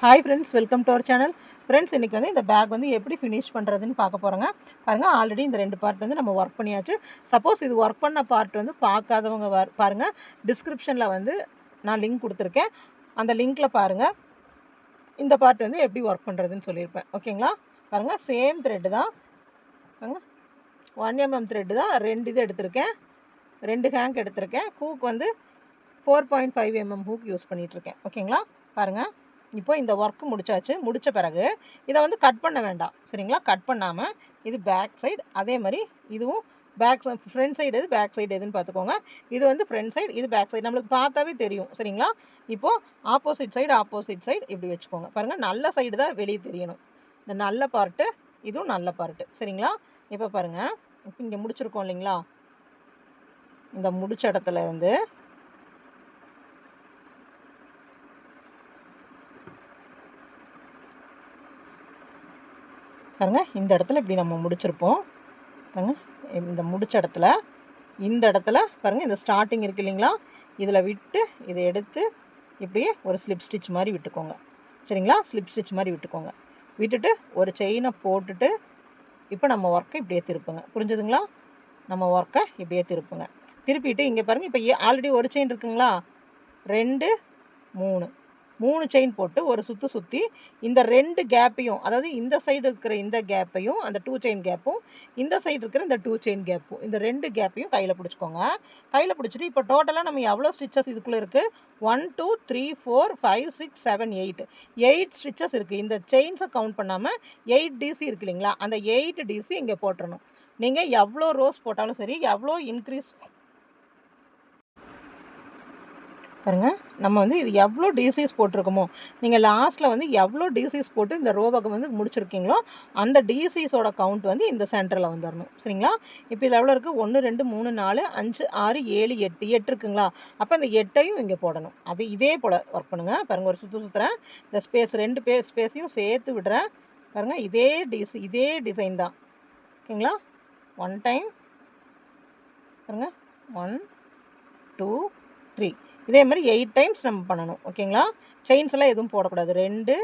Hi friends, welcome to our channel. Friends, இன்றைக்கி வந்து இந்த பேக் வந்து எப்படி ஃபினிஷ் பண்ணுறதுன்னு பார்க்க போகிறோங்க. பாருங்கள், ஆல்ரெடி இந்த 2 பார்ட் வந்து நம்ம ஒர்க் பண்ணியாச்சு. சப்போஸ் இது ஒர்க் பண்ண பார்ட் வந்து பார்க்காதவங்க பாருங்கள், டிஸ்கிரிப்ஷனில் வந்து நான் லிங்க் கொடுத்துருக்கேன். அந்த லிங்க்கில் பாருங்கள், இந்த பார்ட் வந்து எப்படி ஒர்க் பண்ணுறதுன்னு சொல்லியிருப்பேன். ஓகேங்களா? பாருங்கள், சேம் த்ரெட்டு தான். பாருங்கள், 1 mm த்ரெட்டு தான். 2 இது எடுத்திருக்கேன், 2 ஹேங்க் எடுத்திருக்கேன். ஹூக் வந்து 4.5 mm ஹூக் யூஸ் பண்ணிகிட்ருக்கேன். ஓகேங்களா? பாருங்கள், இப்போ இந்த ஒர்க்கு முடிச்சாச்சு. முடித்த பிறகு இதை வந்து கட் பண்ண வேண்டாம், சரிங்களா? கட் பண்ணாமல் இது பேக் சைடு, அதே மாதிரி இதுவும் பேக் ஃப்ரண்ட் சைடு எது பேக் சைடு எதுன்னு பார்த்துக்கோங்க. இது வந்து ஃப்ரண்ட் சைடு, இது பேக் சைடு, நம்மளுக்கு பார்த்தாவே தெரியும், சரிங்களா? இப்போது ஆப்போசிட் சைடு இப்படி வச்சுக்கோங்க. பாருங்கள், நல்ல சைடு தான் வெளியே தெரியணும். இந்த நல்ல பார்ட்டு, இதுவும் நல்ல பார்ட்டு, சரிங்களா? இப்போ பாருங்கள், இப்போ இங்கே முடிச்சிருக்கோம் இல்லைங்களா? இந்த முடிச்ச இடத்துல இருந்து பாருங்கள், இந்த இடத்துல இப்படி நம்ம முடிச்சிருப்போம். பாருங்கள், இந்த முடிச்ச இடத்துல, இந்த இடத்துல பாருங்கள், இந்த ஸ்டார்டிங் இருக்குது இல்லைங்களா? இதில் விட்டு இதை எடுத்து இப்படியே ஒரு ஸ்லிப் ஸ்டிச் மாதிரி விட்டுக்கோங்க, சரிங்களா? ஸ்லிப் ஸ்டிச் மாதிரி விட்டுக்கோங்க. விட்டுட்டு ஒரு செயினை போட்டுட்டு இப்போ நம்ம ஒர்க்கை இப்படியே திருப்புங்க. புரிஞ்சுதுங்களா? நம்ம ஒர்க்கை இப்படியே திருப்புங்க. திருப்பிட்டு இங்கே பாருங்கள், இப்போ ஆல்ரெடி ஒரு செயின் இருக்குங்களா? 2 3 செயின் போட்டு ஒரு சுற்றி இந்த 2 கேப்பையும், அதாவது இந்த சைடு இருக்கிற இந்த கேப்பையும், அந்த 2 செயின் கேப்பும், இந்த சைடு இருக்கிற இந்த 2 செயின் கேப்பும், இந்த 2 கேப்பையும் கையில் பிடிச்சிக்கோங்க. கையில் பிடிச்சிட்டு இப்போ டோட்டலாக நம்ம எவ்வளோ ஸ்டிச்சஸ் இதுக்குள்ளே இருக்குது? 1 2 3 4 5 6 7 8 ஸ்டிச்சஸ் இருக்குது. இந்த செயின்ஸை கவுண்ட் பண்ணாமல் 8 டிசி இருக்குது இல்லைங்களா? அந்த 8 டிசி இங்கே போட்டுறணும். நீங்கள் எவ்வளோ ரோஸ் போட்டாலும் சரி, எவ்வளோ இன்க்ரீஸ் பாருங்கள், நம்ம வந்து இது எவ்வளோ டிசிஸ் போட்டிருக்கோமோ, நீங்கள் லாஸ்ட்டில் வந்து எவ்வளோ டிசிஸ் போட்டு இந்த ரோவை வந்து முடிச்சிருக்கீங்களோ அந்த டிசிஸோட கவுண்ட் வந்து இந்த சென்டரில் வந்துடணும், சரிங்களா? இப்போ இதில் எவ்வளோ இருக்குது? 1 2 3 4 5 6 7 8 இருக்குங்களா? அப்போ இந்த 8ஐயும் இங்கே போடணும். அது இதே போல் ஒர்க் பண்ணுங்கள். பாருங்கள், ஒரு சுற்றுறேன், இந்த ஸ்பேஸ் 2 ஸ்பேஸையும் சேர்த்து விடுறேன். பாருங்கள், இதே டிசைன் தான், ஓகேங்களா? 1 டைம் பாருங்கள், 1 2 3 இதே மாதிரி 8 டைம்ஸ் நம்ம பண்ணணும், ஓகேங்களா? செயின்ஸ் எல்லாம் எதுவும் போடக்கூடாது. 2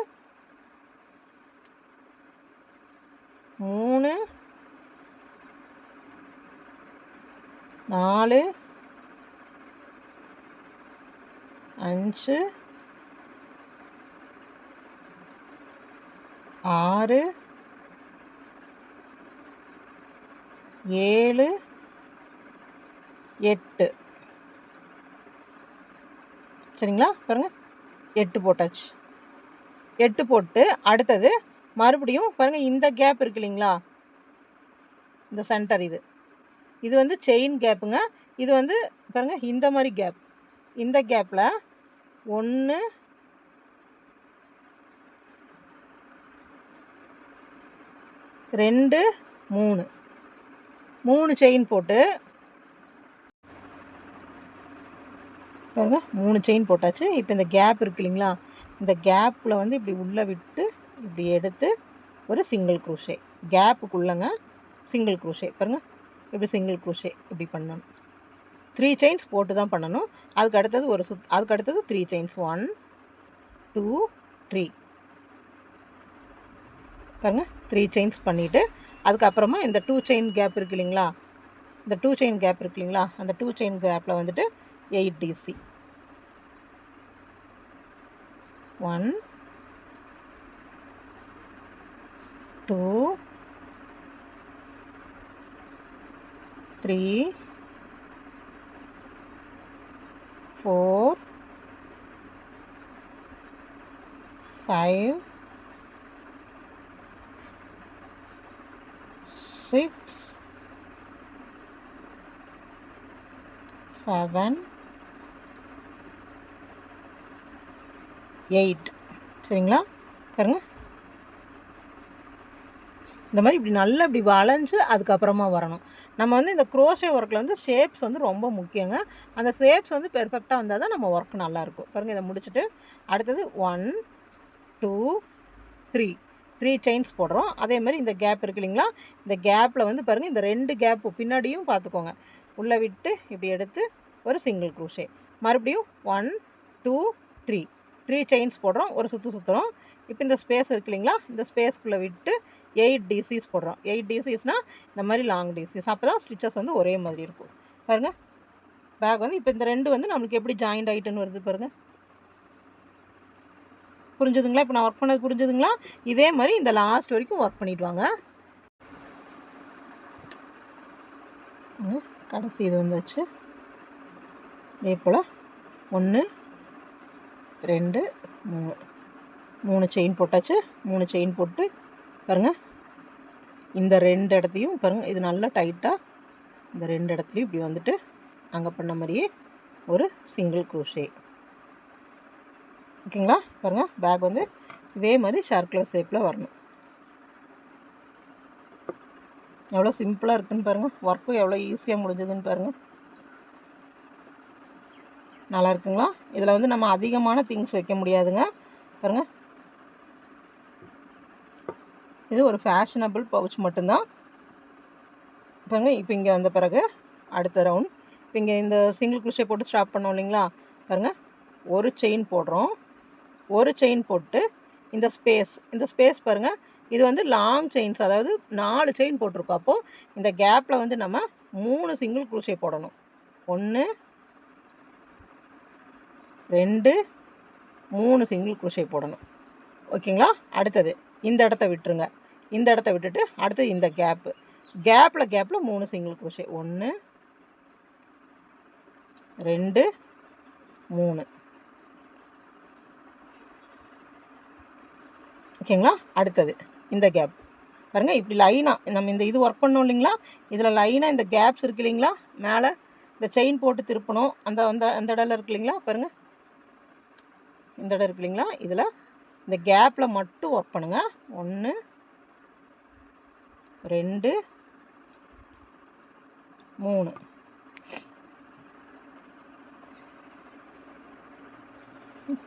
3 4 5 6 7 8 சரிங்களா? பாருங்கள், 8 போட்டாச்சு. 8 போட்டு அடுத்தது மறுபடியும் பாருங்கள், இந்த கேப் இருக்கு இல்லைங்களா? இந்த சென்டர் இது வந்து செயின் கேப்புங்க. இது வந்து பாருங்கள், இந்த மாதிரி கேப், இந்த கேப்பில் 1 2 3 செயின் போட்டு பாருங்கள், 3 செயின் போட்டாச்சு. இப்போ இந்த கேப் இருக்குது இல்லைங்களா? இந்த கேப்பில் வந்து இப்படி உள்ளே விட்டு இப்படி எடுத்து ஒரு சிங்கிள் க்ரோஷே, கேப்புக்குள்ளங்க சிங்கிள் க்ரோஷே. பாருங்கள், இப்படி சிங்கிள் க்ரோஷே இப்படி பண்ணணும். 3 செயின்ஸ் போட்டு தான் பண்ணணும். அதுக்கு அடுத்தது 3 செயின்ஸ், 1 2 3 பாருங்கள், 3 செயின்ஸ் பண்ணிவிட்டு அதுக்கப்புறமா இந்த 2 செயின் கேப் இருக்குது இல்லைங்களா? இந்த 2 செயின் கேப் இருக்குது இல்லைங்களா? அந்த 2 செயின் கேப்பில் வந்துட்டு 8 டிசி, 1 2 3 4 5 6 7 8 சரிங்களா? பாருங்கள், இந்த மாதிரி இப்படி நல்லா இப்படி வளைஞ்சு அதுக்கப்புறமா வரணும். நம்ம வந்து இந்த க்ரோஷே ஒர்க்கில் வந்து ஷேப்ஸ் வந்து ரொம்ப முக்கியங்க. அந்த ஷேப்ஸ் வந்து பெர்ஃபெக்டாக வந்தால் தான் நம்ம ஒர்க் நல்லாயிருக்கும். பாருங்கள், இதை முடிச்சுட்டு அடுத்தது 1 2 3 செயின்ஸ் போடுறோம். அதே மாதிரி இந்த கேப் இருக்குது இல்லைங்களா? இந்த கேப்பில் வந்து பாருங்கள், இந்த 2 கேப்பு பின்னாடியும் பார்த்துக்கோங்க. உள்ளே விட்டு இப்படி எடுத்து ஒரு சிங்கிள் க்ரோஷே, மறுபடியும் 1 2 3 3 செயின்ஸ் போடுறோம், ஒரு சுற்றுறோம். இப்போ இந்த ஸ்பேஸ் இருக்கு இல்லைங்களா, இந்த ஸ்பேஸ்க்குள்ளே விட்டு 8 டிசிஸ் போடுறோம். 8 டிசிஸ்னால் இந்த மாதிரி லாங் டிசிஸ். அப்போ தான் ஸ்டிச்சஸ் வந்து ஒரே மாதிரி இருக்கும். பாருங்கள், பேக் வந்து இப்போ இந்த 2 வந்து நம்மளுக்கு எப்படி ஜாயிண்ட் ஆகிட்டுன்னு வருது பாருங்கள். புரிஞ்சுதுங்களா? இப்போ நான் ஒர்க் பண்ணது புரிஞ்சுதுங்களா? இதே மாதிரி இந்த லாஸ்ட் வரைக்கும் ஒர்க் பண்ணிட்டு வாங்க. கடைசி இது வந்தாச்சு. இதே போல் 1 2 3 3 செயின் போட்டாச்சு. 3 செயின் போட்டு பாருங்கள், இந்த 2 இடத்தையும் பாருங்கள், இது நல்லா டைட்டாக இந்த 2 இடத்துலையும் இப்படி வந்துட்டு அங்கே பண்ண மாதிரியே ஒரு சிங்கிள் க்ரோஷே. ஓகேங்களா? பாருங்கள், பேக் வந்து இதே மாதிரி சர்க்குலர் ஷேப்பில் வரணும். எவ்வளோ சிம்பிளாக இருக்குதுன்னு பாருங்கள். ஒர்க்கும் எவ்வளோ ஈஸியாக முடிஞ்சதுன்னு பாருங்கள். நல்லா இருக்குங்களா? இதில் வந்து நம்ம அதிகமான திங்ஸ் வைக்க முடியாதுங்க. பாருங்கள், இது ஒரு ஃபேஷனபிள் பவுச் மட்டும்தான். பாருங்கள், இப்போ இங்கே வந்த பிறகு அடுத்த ரவுண்ட் இப்போ இங்கே இந்த சிங்கிள் க்ரோஷே போட்டு ஸ்டாப் பண்ணோம் இல்லைங்களா? பாருங்கள், ஒரு செயின் போடுறோம். ஒரு செயின் போட்டு இந்த ஸ்பேஸ் பாருங்கள், இது வந்து லாங் செயின்ஸ், அதாவது 4 செயின் போட்டிருக்கோம். அப்போது இந்த கேப்பில் வந்து நம்ம 3 சிங்கிள் க்ரோஷே போடணும். 1 2 3 சிங்கிள் க்ரோஷே போடணும். ஓகேங்களா? அடுத்தது இந்த இடத்த விட்டுருங்க. இந்த இடத்த விட்டுட்டு அடுத்தது இந்த கேப்பில் 3 சிங்கிள் க்ரோஷே. 1 2 3. ஓகேங்களா? அடுத்தது இந்த கேப் பாருங்கள், இப்படி லைனாக நம்ம இந்த இது ஒர்க் பண்ணோம் இல்லைங்களா, இதில் லைனாக இந்த கேப்ஸ் இருக்குது இல்லைங்களா, மேலே இந்த செயின் போட்டு திருப்பணும். அந்த அந்த அந்த இடம்ல இருக்கு இல்லைங்களா, பாருங்கள், இந்த இடம் இருக்கு இல்லைங்களா, இதில் இந்த கேப்பில் மட்டும் ஒர்க் பண்ணுங்கள். 1 2 3.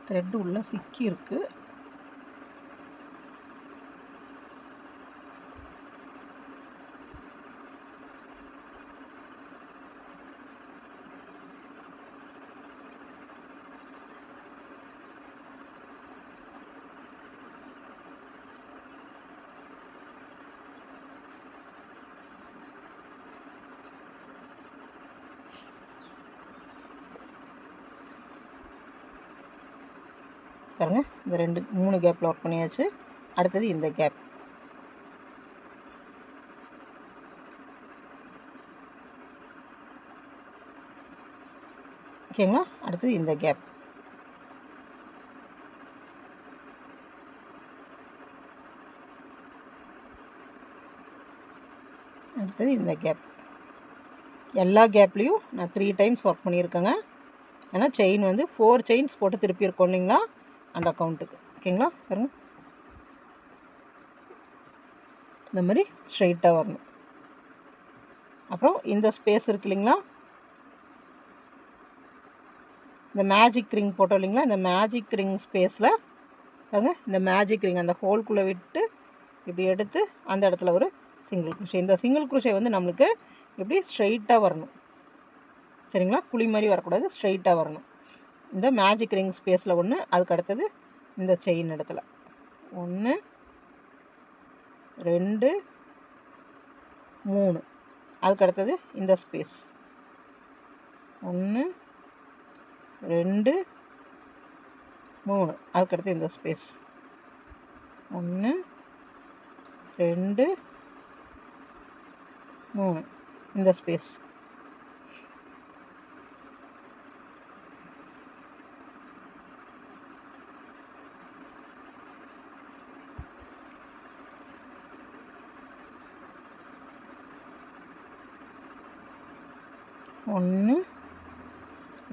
த்ரெட் உள்ள சிக்கி இருக்கு. பாருங்கள், இந்த 3 கேப்பில் ஒர்க் பண்ணியாச்சு. அடுத்தது இந்த கேப். ஓகேங்களா? அடுத்தது இந்த கேப். அடுத்தது இந்த கேப். எல்லா கேப்லேயும் நான் 3 டைம்ஸ் ஒர்க் பண்ணியிருக்கேங்க. ஏன்னா செயின் வந்து 4 செயின்ஸ் போட்டு திருப்பி இருக்கோம் இல்லைங்களா, அந்த அக்கௌண்ட்டுக்கு. ஓகேங்களா? பாருங்கள், இந்த மாதிரி ஸ்ட்ரைட்டாக வரணும். அப்புறம் இந்த ஸ்பேஸ் இருக்கு இல்லைங்களா, இந்த மேஜிக் ரிங் போட்டோம் இல்லைங்களா, இந்த மேஜிக் ரிங் ஸ்பேஸில் பாருங்கள், இந்த மேஜிக் ரிங் அந்த ஹோல்குள்ளே விட்டு இப்படி எடுத்து அந்த இடத்துல ஒரு சிங்கிள் க்ரோஷே. இந்த சிங்கிள் க்ரோஷே வந்து நம்மளுக்கு இப்படி ஸ்ட்ரைட்டாக வரணும். சரிங்களா? குழி மாதிரி வரக்கூடாது, ஸ்ட்ரைட்டாக வரணும். இந்த மேஜிக் ரிங் ஸ்பேஸில் 1, அதுக்கு அடுத்தது இந்த செயின் இடத்துல 1 2 3, அதுக்கு அடுத்தது இந்த ஸ்பேஸ் 1 2 3, அதுக்கு அடுத்து இந்த ஸ்பேஸ் 1 2 3, இந்த ஸ்பேஸ் 1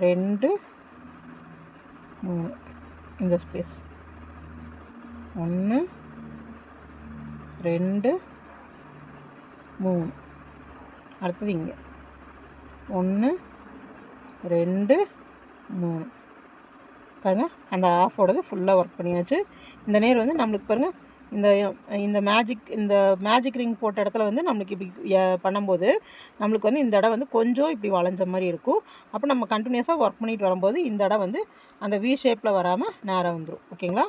2 3, இந்த ஸ்பேஸ் 1 2 3, அடுத்தது இங்கே 1 2 3. பாருங்கள், அந்த ஆஃபோடது ஃபுல்லாக ஒர்க் பண்ணியாச்சு. இந்த நேர் வந்து நம்மளுக்கு பாருங்கள் இந்த இந்த மேஜிக் ரிங் போட்ட இடத்துல வந்து நம்மளுக்கு இப்படி பண்ணும்போது நம்மளுக்கு வந்து இந்த இடம் வந்து கொஞ்சம் இப்படி வளைஞ்ச மாதிரி இருக்கும். அப்போ நம்ம கண்டினியூஸாக ஒர்க் பண்ணிட்டு வரும்போது இந்த இடம் வந்து அந்த வி ஷேப்பில் வராமல் நேராக வந்துடும். ஓகேங்களா?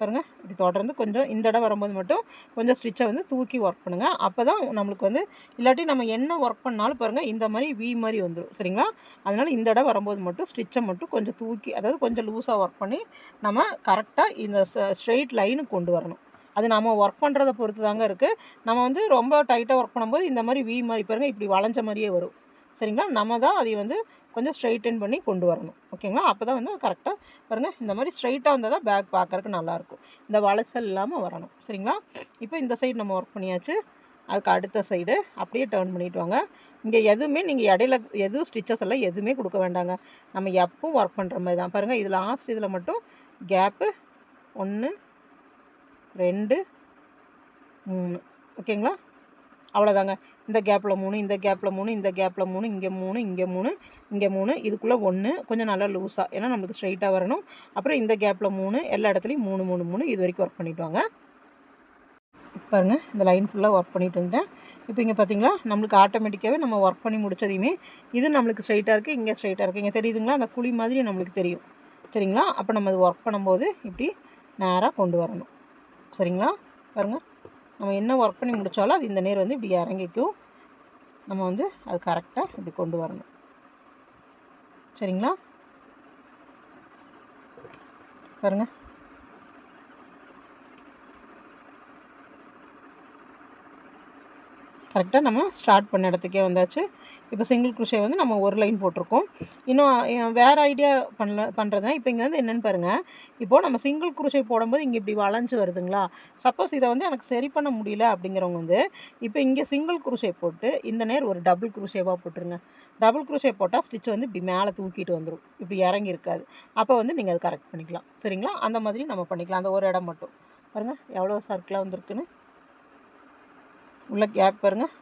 பாருங்கள், இப்படி தொடர்ந்து கொஞ்சம் இந்த இடம் வரும்போது மட்டும் கொஞ்சம் ஸ்டிச்சை வந்து தூக்கி ஒர்க் பண்ணுங்கள். அப்போ தான் நம்மளுக்கு வந்து, இல்லாட்டி நம்ம என்ன ஒர்க் பண்ணாலும் பாருங்கள் இந்த மாதிரி வி மாதிரி வந்துடும். சரிங்களா? அதனால் இந்த இடம் வரும்போது மட்டும் ஸ்டிச்சை மட்டும் கொஞ்சம் தூக்கி, அதாவது கொஞ்சம் லூஸாக ஒர்க் பண்ணி நம்ம கரெக்டாக இந்த ஸ்ட்ரெயிட் லைனுக்கு கொண்டு வரணும். அது நம்ம ஒர்க் பண்ணுறதை பொறுத்து தாங்க இருக்குது. நம்ம வந்து ரொம்ப டைட்டாக ஒர்க் பண்ணும்போது இந்த மாதிரி வி மாதிரி பாருங்கள் இப்படி வளைஞ்ச மாதிரியே வரும். சரிங்களா? நம்ம தான் அதை வந்து கொஞ்சம் ஸ்ட்ரைட்டன் பண்ணி கொண்டு வரணும். ஓகேங்களா? அப்போ தான் வந்து கரெக்டாக பாருங்கள் இந்த மாதிரி ஸ்ட்ரைட்டாக வந்தால் தான் பேக் பார்க்குறக்கு நல்லாயிருக்கும். இந்த வளைச்சல் இல்லாமல் வரணும். சரிங்களா? இப்போ இந்த சைடு நம்ம ஒர்க் பண்ணியாச்சு. அதுக்கு அடுத்த சைடு அப்படியே டர்ன் பண்ணிவிட்டு வாங்க. இங்கே எதுவுமே நீங்கள் இடையில எதுவும் ஸ்டிச்சஸ் எல்லாம் எதுவுமே கொடுக்க வேண்டாங்க. நம்ம எப்பவும் ஒர்க் பண்ணுற மாதிரி தான். பாருங்கள், இது லாஸ்ட் இதில் மட்டும் கேப்பு 1 2 3. ஓகேங்களா? அவ்வளோதாங்க. இந்த கேப்பில் 3, இந்த கேப்பில் 3, இந்த கேப்பில் 3, இங்கே 3, இங்கே 3, இங்கே 3, இதுக்குள்ளே 1 கொஞ்சம் நல்லா லூஸாக, ஏன்னா நம்மளுக்கு ஸ்ட்ரைட்டாக வரணும். அப்புறம் இந்த கேப்பில் 3, எல்லா இடத்துலையும் 3 3 3 இது வரைக்கும் ஒர்க் பண்ணிவிட்டு வாங்க. பாருங்கள், இந்த லைன் ஃபுல்லாக ஒர்க் பண்ணிட்டு வந்துட்டேன். இப்போ இங்கே பார்த்தீங்களா, நம்மளுக்கு ஆட்டோமேட்டிக்காகவே நம்ம ஒர்க் பண்ணி முடிச்சதையுமே இது நம்மளுக்கு ஸ்ட்ரைட்டாக இருக்குது, இங்கே ஸ்ட்ரைட்டாக இருக்குது. இங்கே தெரியுதுங்களா, அந்த குழி மாதிரி நம்மளுக்கு தெரியும். சரிங்களா? அப்போ நம்ம அது ஒர்க் பண்ணும்போது இப்படி நேராக கொண்டு வரணும். சரிங்களா? பாருங்கள், நம்ம என்ன ஒர்க் பண்ணி முடித்தாலும் அது இந்த நேர் வந்து இப்படி இறங்கிக்கும். நம்ம வந்து அது கரெக்டாக இப்படி கொண்டு வரணும். சரிங்களா? பாருங்கள், கரெக்டாக நம்ம ஸ்டார்ட் பண்ண இடத்துக்கே வந்தாச்சு. இப்போ சிங்கிள் குரோஷே வந்து நம்ம ஒரு லைன் போட்டிருக்கோம். இன்னும் வேறு ஐடியா பண்ணுறதுனா இப்போ இங்கே வந்து என்னென்னு பாருங்கள். இப்போது நம்ம சிங்கிள் குரோஷே போடும்போது இங்கே இப்படி வளைஞ்சு வருதுங்களா. சப்போஸ் இதை வந்து எனக்கு சரி பண்ண முடியல அப்படிங்கிறவங்க வந்து இப்போ இங்கே சிங்கிள் குரோஷே போட்டு இந்த நேர் ஒரு டபுள் குரோஷேவாக போட்டுருங்க. டபுள் குரோஷே போட்டால் ஸ்டிச் வந்து இப்படி மேலே தூக்கிட்டு வந்துடும், இப்படி இறங்கி இருக்காது. அப்போ வந்து நீங்கள் அது கரெக்ட் பண்ணிக்கலாம். சரிங்களா? அந்த மாதிரி நம்ம பண்ணிக்கலாம். அந்த ஒரு இடம் மட்டும் பாருங்கள் எவ்வளோ சர்க்கிளாக வந்திருக்குன்னு. உள்ள கேப் பாருங்கள்,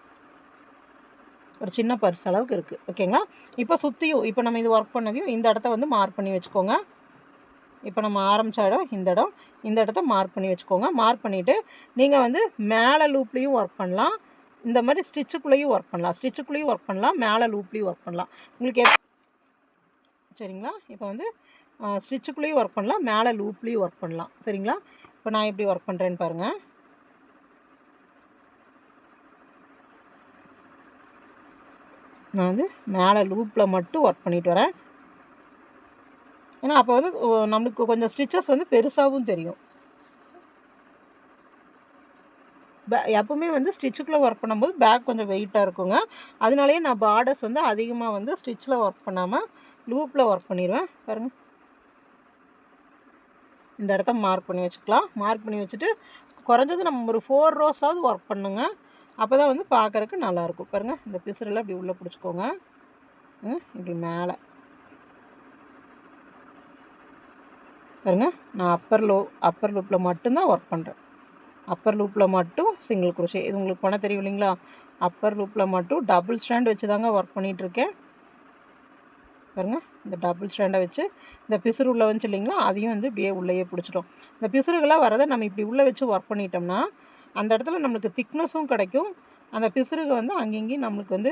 ஒரு சின்ன பர்ஸ் அளவுக்கு இருக்குது. ஓகேங்களா? இப்போ சுற்றியும் இப்போ நம்ம இது ஒர்க் பண்ணதையும் இந்த இடத்த வந்து மார்க் பண்ணி வச்சுக்கோங்க. இப்போ நம்ம ஆரம்பித்த இடம் இந்த இடத்த மார்க் பண்ணி வச்சுக்கோங்க. மார்க் பண்ணிவிட்டு நீங்கள் வந்து மேலே லூப்லேயும் ஒர்க் பண்ணலாம், இந்த மாதிரி ஸ்டிச்சுக்குள்ளேயும் ஒர்க் பண்ணலாம், மேலே லூப்லேயும் ஒர்க் பண்ணலாம். உங்களுக்கு சரிங்களா? இப்போ வந்து ஸ்டிச்சுக்குள்ளேயும் ஒர்க் பண்ணலாம், மேலே லூப்லேயும் ஒர்க் பண்ணலாம். சரிங்களா? இப்போ நான் எப்படி ஒர்க் பண்ணுறேன்னு பாருங்கள். நான் வந்து மேலே லூப்பில் மட்டும் ஒர்க் பண்ணிட்டு வரேன். ஏன்னா அப்போ வந்து நம்மளுக்கு கொஞ்சம் ஸ்டிச்சஸ் வந்து பெருசாகவும் தெரியும். எப்பவுமே வந்து ஸ்டிச்சுக்குள்ளே ஒர்க் பண்ணும்போது பேக் கொஞ்சம் வெயிட்டாக இருக்குங்க. அதனாலேயே நான் பார்டர்ஸ் வந்து அதிகமாக வந்து ஸ்டிச்சில் ஒர்க் பண்ணாமல் லூப்பில் ஒர்க் பண்ணிடுவேன். பாருங்கள், இந்த இடத்த மார்க் பண்ணி வச்சுக்கலாம். மார்க் பண்ணி வச்சுட்டு குறைஞ்சது நம்ம ஒரு 4 ரோஸாவது ஒர்க் பண்ணுங்க. அப்போ தான் வந்து பார்க்குறக்கு நல்லாயிருக்கும். பாருங்கள், இந்த பிசுரெல்லாம் இப்படி உள்ளே பிடிச்சிக்கோங்க. இப்படி மேலே பாருங்கள், நான் அப்பர் லூப்பில் மட்டும்தான் ஒர்க் பண்ணுறேன். அப்பர் லூப்பில் மட்டும் சிங்கிள் குரோஷே. இது உங்களுக்கு பண்ண தெரியும் இல்லைங்களா? அப்பர் லூப்பில் மட்டும் டபுள் ஸ்டாண்ட் வச்சு தாங்க ஒர்க் பண்ணிகிட்ருக்கேன். பாருங்கள், இந்த டபுள் ஸ்டாண்டை வச்சு இந்த பிசுறு உள்ளே வந்துச்சு இல்லைங்களா, அதையும் வந்து இப்படியே உள்ளேயே பிடிச்சிட்டோம். இந்த பிசுறுகளாக வரதை நம்ம இப்படி உள்ளே வச்சு ஒர்க் பண்ணிட்டோம்னா அந்த இடத்துல நம்மளுக்கு திக்னஸும் கிடைக்கும். அந்த பிசுறுக வந்து அங்கேயும் நம்மளுக்கு வந்து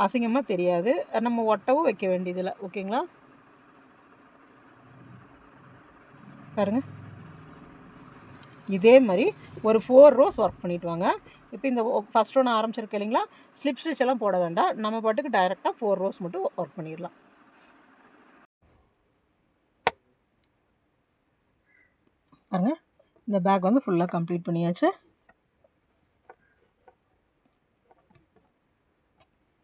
அசிங்கமாக தெரியாது. நம்ம ஒட்டவும் வைக்க வேண்டியதில்லை. ஓகேங்களா? பாருங்கள், இதே மாதிரி ஒரு 4 ரோஸ் ஒர்க் பண்ணிவிட்டு வாங்க. இப்போ இந்த ஃபஸ்ட் ஒன்று ஆரம்பிச்சிருக்கு இல்லைங்களா, ஸ்லிப் ஸ்டிச் எல்லாம் போட வேண்டாம். நம்ம பாட்டுக்கு டைரெக்டாக 4 ரோஸ் மட்டும் ஒர்க் பண்ணிடலாம். பாருங்கள், இந்த பேக் வந்து ஃபுல்லாக கம்ப்ளீட் பண்ணியாச்சு.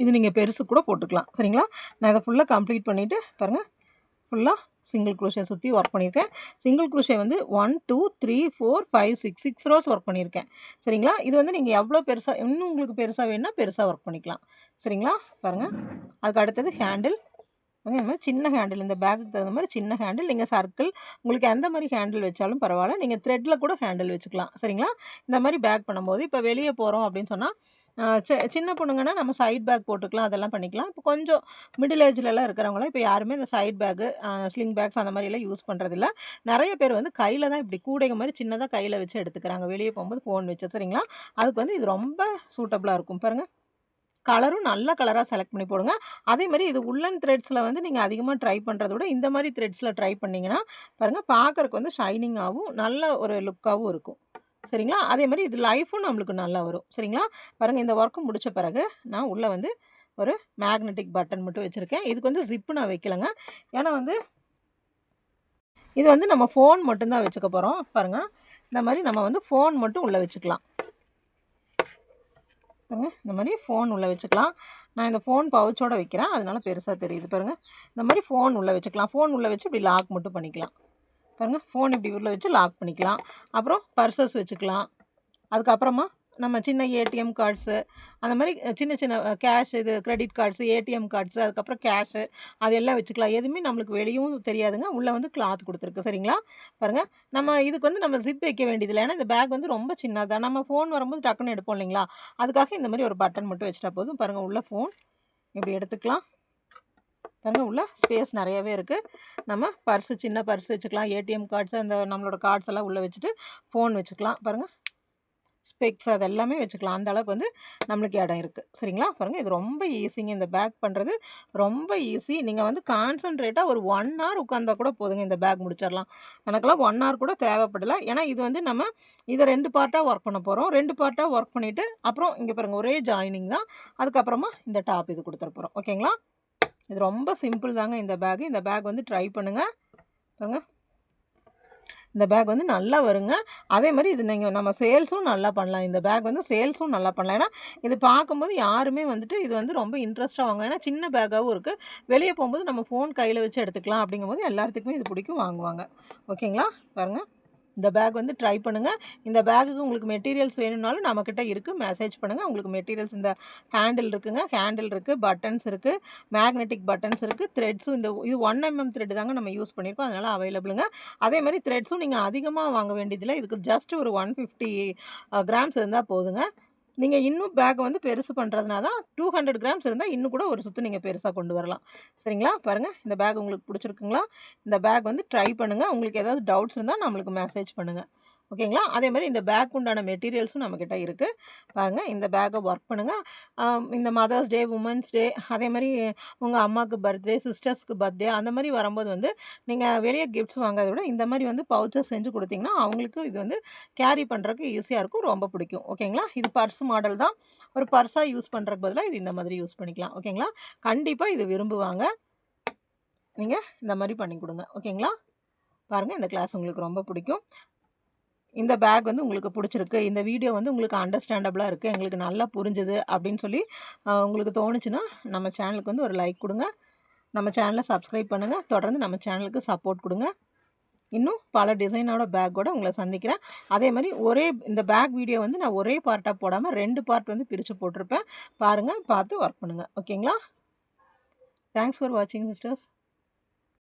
இது நீங்கள் பெருசு கூட போட்டுக்கலாம். சரிங்களா? நான் இதை ஃபுல்லாக கம்ப்ளீட் பண்ணிவிட்டு பாருங்கள், ஃபுல்லாக சிங்கிள் குரோஷே சுற்றி ஒர்க் பண்ணியிருக்கேன். சிங்கிள் குரோஷே வந்து 1 2 3 4 5 6 ரோஸ் ஒர்க் பண்ணியிருக்கேன். சரிங்களா? இது வந்து நீங்கள் எவ்வளோ பெருசாக, இன்னும் உங்களுக்கு பெருசாக வேணும்னா பெருசாக ஒர்க் பண்ணிக்கலாம். சரிங்களா? பாருங்கள், அதுக்கு அடுத்தது ஹேண்டில். இந்த மாதிரி சின்ன ஹேண்டில், இந்த பேக்குக்கு தகுந்த மாதிரி சின்ன ஹேண்டில். நீங்கள் சர்க்கிள், உங்களுக்கு எந்த மாதிரி ஹேண்டில் வச்சாலும் பரவாயில்ல. நீங்கள் த்ரெட்டில் கூட ஹேண்டில் வச்சுக்கலாம். சரிங்களா? இந்த மாதிரி பேக் பண்ணும்போது இப்போ வெளியே போகிறோம் அப்படின்னு சொன்னால் சின்ன பொண்ணுங்கன்னா நம்ம சைட் பேக் போட்டுக்கலாம், அதெல்லாம் பண்ணிக்கலாம். இப்போ கொஞ்சம் மிடில் ஏஜ்லலாம் இருக்கிறவங்கலாம் இப்போ யாருமே இந்த சைட் பேக்கு, ஸ்லிங் பேக்ஸ் அந்த மாரிலாம் யூஸ் பண்றதில்ல. நெறைய பேர் வந்து கையில தான் இப்படி கூடைங்க மாரி சின்னதா கையில வச்சு எடுத்துக்கிறாங்க. வெளிய போம்போது ஃபோன் வச்சு சரிங்களா? அதுக்கு வந்து இது ரொம்ப சூட்டபிளா இருக்கும் பாருங்க. கலரும் நல்ல கலரா செலக்ட் பண்ணி போடுங்க. அதேமாரி இது உல்லன் த்ரெட்ஸ்ல வந்து நீங்க அதிகமா ட்ரை பண்றத விட, இந்த மாரி த்ரெட்ஸ்ல ட்ரை பண்ணீங்கன்னா, பாருங்க பார்க்கறக்கு வந்து ஷைனிங்காவும், நல்ல ஒரு லுக்காவும் இருக்கும். சரிங்களா? அதேமாரி இது லைஃபும் நம்மளுக்கு நல்லா வரும். சரிங்களா? பாருங்க இந்த ஒர்க் முடிச்ச பிறகு, நான் உள்ள வந்து ஒரு மேக்னெட்டிக் பட்டன் மட்டும் வச்சிருக்கேன். இதுக்கு வந்து ஜிப் நான் வைக்கலங்க. ஏன்னா வந்து இது வந்து நம்ம ஃபோன் மட்டும் தான் வச்சுக்க போறோம். பாருங்க. இந்த மாரி நம்ம வந்து ஃபோன் மட்டும் உள்ள வச்சுக்கலாம். பாருங்க இந்த மாதிரி ஃபோன் உள்ளே வச்சுக்கலாம். நான் இந்த ஃபோன் பவுச்சோட வைக்கிறேன், அதனால பெருசாக தெரியுது பாருங்கள். இந்த மாதிரி ஃபோன் உள்ளே வச்சுக்கலாம். ஃபோன் உள்ளே வச்சு இப்படி லாக் மட்டும் பண்ணிக்கலாம். பாருங்கள் ஃபோன் இப்படி உள்ளே வச்சு லாக் பண்ணிக்கலாம். அப்புறம் பர்சஸ் வச்சுக்கலாம். அதுக்கப்புறமா நம்ம சின்ன ஏடிஎம் கார்ட்ஸு அந்த மாதிரி சின்ன சின்ன கேஷ் இது கிரெடிட் கார்ட்ஸு, ஏடிஎம் கார்ட்ஸு, அதுக்கப்புறம் கேஷு அது எல்லாம் வச்சுக்கலாம். எதுவுமே நம்மளுக்கு வெளியவும் தெரியாதுங்க. உள்ளே வந்து கிளாத் கொடுத்துருக்கு சரிங்களா? பாருங்கள் நம்ம இதுக்கு வந்து நம்ம ஜிப் வைக்க வேண்டியதில்லை. ஏன்னா இந்த பேக் வந்து ரொம்ப சின்னதான். நம்ம ஃபோன் வரும்போது டக்குன்னு எடுப்போம் இல்லைங்களா? அதுக்காக இந்த மாதிரி ஒரு பட்டன் மட்டும் வச்சுட்டா போதும். பாருங்கள் உள்ள ஃபோன் இப்படி எடுத்துக்கலாம். பாருங்கள் உள்ள ஸ்பேஸ் நிறையவே இருக்குது. நம்ம பர்ஸு சின்ன பர்ஸ் வச்சுக்கலாம். ஏடிஎம் கார்ட்ஸு அந்த நம்மளோட கார்ட்ஸ் எல்லாம் உள்ளே வச்சுட்டு ஃபோன் வச்சுக்கலாம். பாருங்கள் ஸ்பெக்ஸ் அது எல்லாமே வச்சுக்கலாம். அந்த அளவுக்கு வந்து நம்மளுக்கு இடம் இருக்குது சரிங்களா? பாருங்கள் இது ரொம்ப ஈஸிங்க. இந்த பேக் பண்ணுறது ரொம்ப ஈஸி. நீங்கள் வந்து கான்சன்ட்ரேட்டாக ஒரு 1 ஹவர் உட்காந்தா கூட போதுங்க, இந்த பேக் முடிச்சிடலாம். எனக்கெல்லாம் 1 ஹவர் கூட தேவைப்படலை. ஏன்னா இது வந்து நம்ம இதை 2 பார்ட்டாக ஒர்க் பண்ண போகிறோம். 2 பார்ட்டாக ஒர்க் பண்ணிவிட்டு அப்புறம் இங்கே பாருங்கள் ஒரே ஜாயினிங் தான். அதுக்கப்புறமா இந்த டாப் இது கொடுத்துட போகிறோம். ஓகேங்களா? இது ரொம்ப சிம்பிள் தாங்க இந்த பேக். இந்த பேக் வந்து ட்ரை பண்ணுங்கள். பாருங்கள் இந்த பேக் வந்து நல்லா வருங்க. அதே மாதிரி இது நீங்கள் நம்ம சேல்ஸும் நல்லா பண்ணலாம். இந்த பேக் வந்து சேல்ஸும் நல்லா பண்ணலாம். ஏன்னா இது பார்க்கும்போது யாருமே வந்துட்டு இது வந்து ரொம்ப இன்ட்ரெஸ்ட்டாக வாங்குவாங்க. ஏன்னா சின்ன பேக்காகவும் இருக்குது. வெளியே போகும்போது நம்ம ஃபோன் கையில் வச்சு எடுத்துக்கலாம் அப்படிங்கும்போது எல்லாத்துக்குமே இது பிடிக்கும், வாங்குவாங்க. ஓகேங்களா? பாருங்கள் இந்த பேக் வந்து ட்ரை பண்ணுங்கள். இந்த பேக்குக்கு உங்களுக்கு மெட்டீரியல்ஸ் வேணும்னாலும் நம்மக்கிட்ட இருக்குது, மெசேஜ் பண்ணுங்கள். உங்களுக்கு மெட்டீரியல்ஸ் இந்த ஹேண்டில் இருக்குங்க, ஹேண்டில் இருக்குது, பட்டன்ஸ் இருக்குது, மேக்னெட்டிக் பட்டன்ஸ் இருக்குது, த்ரெட்ஸும் இது 1 mm த்ரெட் தாங்க நம்ம யூஸ் பண்ணியிருக்கோம், அதனால் அவைலபிளுங்க. அதே மாதிரி த்ரெட்ஸும் நீங்கள் அதிகமாக வாங்க வேண்டியதில்லை. இதுக்கு ஜஸ்ட் ஒரு 150 கிராம்ஸ் இருந்தால் போதுங்க. நீங்கள் இன்னும் பேக் வந்து பெருசு பண்ணுறதுனா தான் 200 கிராம்ஸ் இருந்தால் இன்னும் கூட ஒரு சுற்று நீங்கள் பெருசாக கொண்டு வரலாம். சரிங்களா? பாருங்கள் இந்த பேக் உங்களுக்கு பிடிச்சிருக்குங்களா? இந்த பேக் வந்து ட்ரை பண்ணுங்கள். உங்களுக்கு ஏதாவது டவுட்ஸ் இருந்தால் நம்மளுக்கு மெசேஜ் பண்ணுங்கள். ஓகேங்களா? அதே மாதிரி இந்த பேக் உண்டான மெட்டீரியல்ஸும் நம்மக்கிட்ட இருக்குது. பாருங்கள் இந்த பேக்கை ஒர்க் பண்ணுங்கள். இந்த மதர்ஸ் டே, உமன்ஸ் டே, அதே மாதிரி உங்கள் அம்மாவுக்கு பர்த்டே, சிஸ்டர்ஸ்க்கு பர்த்டே அந்த மாதிரி வரும்போது வந்து நீங்கள் வெளியே கிஃப்ட்ஸ் வாங்கிறத விட இந்த மாதிரி வந்து பவுச்சஸ் செஞ்சு கொடுத்தீங்கன்னா அவங்களுக்கு இது வந்து கேரி பண்ணுறதுக்கு ஈஸியாக இருக்கும், ரொம்ப பிடிக்கும். ஓகேங்களா? இது பர்ஸ் மாடல் தான். ஒரு பர்ஸாக யூஸ் பண்ணுறதுக்கு பதிலாக இது இந்த மாதிரி யூஸ் பண்ணிக்கலாம். ஓகேங்களா? கண்டிப்பாக இது விரும்புவாங்க. நீங்கள் இந்த மாதிரி பண்ணி கொடுங்க. ஓகேங்களா? பாருங்கள் இந்த கிளாஸ் உங்களுக்கு ரொம்ப பிடிக்கும். இந்த பேக் வந்து உங்களுக்கு பிடிச்சிருக்கு, இந்த வீடியோ வந்து உங்களுக்கு அண்டர்ஸ்டாண்டபிளாக இருக்குது, எங்களுக்கு நல்லா புரிஞ்சுது அப்படின்னு சொல்லி உங்களுக்கு தோணுச்சுன்னா நம்ம சேனலுக்கு வந்து ஒரு லைக் கொடுங்க. நம்ம சேனலை சப்ஸ்கிரைப் பண்ணுங்கள். தொடர்ந்து நம்ம சேனலுக்கு சப்போர்ட் கொடுங்க. இன்னும் பல டிசைனோட பேக்கோட உங்களை சந்திக்கிறேன். அதே மாதிரி இந்த பேக் வீடியோ வந்து நான் ஒரே பார்ட்டாக போடாமல் 2 பார்ட் வந்து பிரித்து போட்டிருப்பேன். பாருங்கள், பார்த்து ஒர்க் பண்ணுங்கள். ஓகேங்களா? தேங்க்ஸ் ஃபார் வாட்சிங் சிஸ்டர்ஸ்.